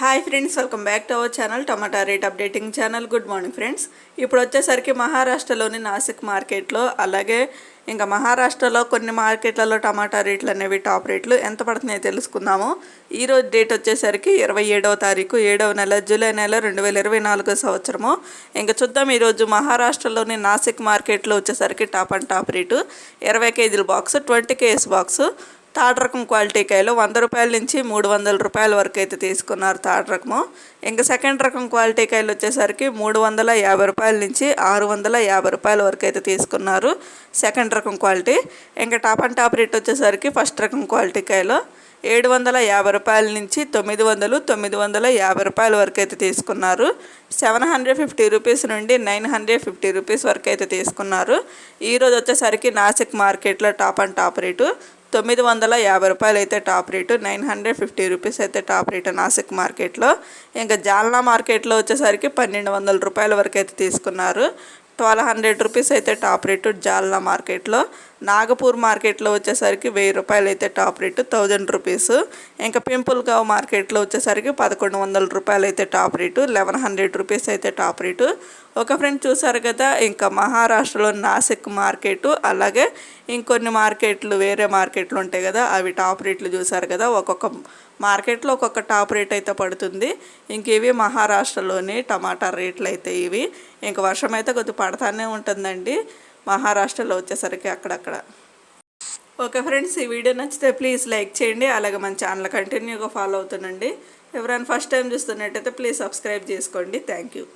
Hi friends, welcome back to our channel tomato rate updating channel. Good morning friends. ఇప్పుడు వచ్చేసరికి మహారాష్ట్రలోని నాసిక్ మార్కెట్లో, అలాగే ఇంకా మహారాష్ట్రలో కొన్ని మార్కెట్లలో టమాటా రేట్లు అనేవి టాప్ రేట్లు ఎంత పడుతున్నాయో తెలుసుకుందాము. ఈరోజు డేట్ వచ్చేసరికి 27వ తారీఖు 7వ నెల జూలై నెల 2024 సంవత్సరము. ఇంకా చూద్దాం ఈరోజు మహారాష్ట్రలోని నాసిక్ మార్కెట్లో వచ్చేసరికి టాప్ అండ్ టాప్ రేటు 20 కేజీల బాక్స్, 20 కేఎస్ బాక్సు. థర్డ్ రకం క్వాలిటీ కాయలు 100 రూపాయల నుంచి 300 రూపాయల వరకు అయితే తీసుకున్నారు థర్డ్ రకము. ఇంకా సెకండ్ రకం క్వాలిటీ కాయలు వచ్చేసరికి 350 రూపాయల నుంచి 650 రూపాయల వరకు అయితే తీసుకున్నారు సెకండ్ రకం క్వాలిటీ. ఇంకా టాప్ అండ్ టాప్ రేట్ వచ్చేసరికి ఫస్ట్ రకం క్వాలిటీ కాయలు 750 రూపాయల నుంచి 950 రూపాయల వరకు అయితే తీసుకున్నారు. 750 రూపీస్ నుండి 950 రూపీస్ వరకు అయితే తీసుకున్నారు. ఈరోజు వచ్చేసరికి నాసిక్ మార్కెట్లో టాప్ అండ్ టాప్ రేటు 950 రూపాయలు అయితే టాప్ రేటు, 950 రూపీస్ అయితే టాప్ రేటు నాసిక్ మార్కెట్లో. ఇంకా జాల్నా మార్కెట్లో వచ్చేసరికి 1200 రూపాయల వరకు అయితే తీసుకున్నారు. 1200 రూపీస్ అయితే టాప్ రేటు జాల్నా మార్కెట్లో. నాగపూర్ మార్కెట్లో వచ్చేసరికి 1000 రూపాయలు అయితే టాప్ రేటు, 1000 రూపీస్. ఇంకా పింపుల్గావ్ మార్కెట్లో వచ్చేసరికి 1100 రూపాయలు అయితే టాప్ రేటు, 1100 రూపీస్ అయితే టాప్ రేటు. ఒక ఫ్రెండ్ చూసారు కదా, ఇంకా మహారాష్ట్రలో నాసిక్ మార్కెట్, అలాగే ఇంకొన్ని మార్కెట్లు వేరే మార్కెట్లు ఉంటాయి కదా, అవి టాప్ రేట్లు చూసారు కదా. ఒక్కొక్క మార్కెట్లో ఒక్కొక్క టాప్ రేట్ అయితే పడుతుంది. ఇంక ఇవి మహారాష్ట్రలోని టమాటా రేట్లు అయితే ఇవి. ఇంక వర్షం అయితే కొద్దిగా పడతానే ఉంటుందండి మహారాష్ట్రలో వచ్చేసరికి అక్కడక్కడ. ఓకే ఫ్రెండ్స్, ఈ వీడియో నచ్చితే ప్లీజ్ లైక్ చేయండి, అలాగే మన ఛానల్ కంటిన్యూగా ఫాలో అవుతుండండి. ఎవరైనా ఫస్ట్ టైం చూస్తున్నట్టయితే ప్లీజ్ సబ్స్క్రైబ్ చేసుకోండి. Thank you.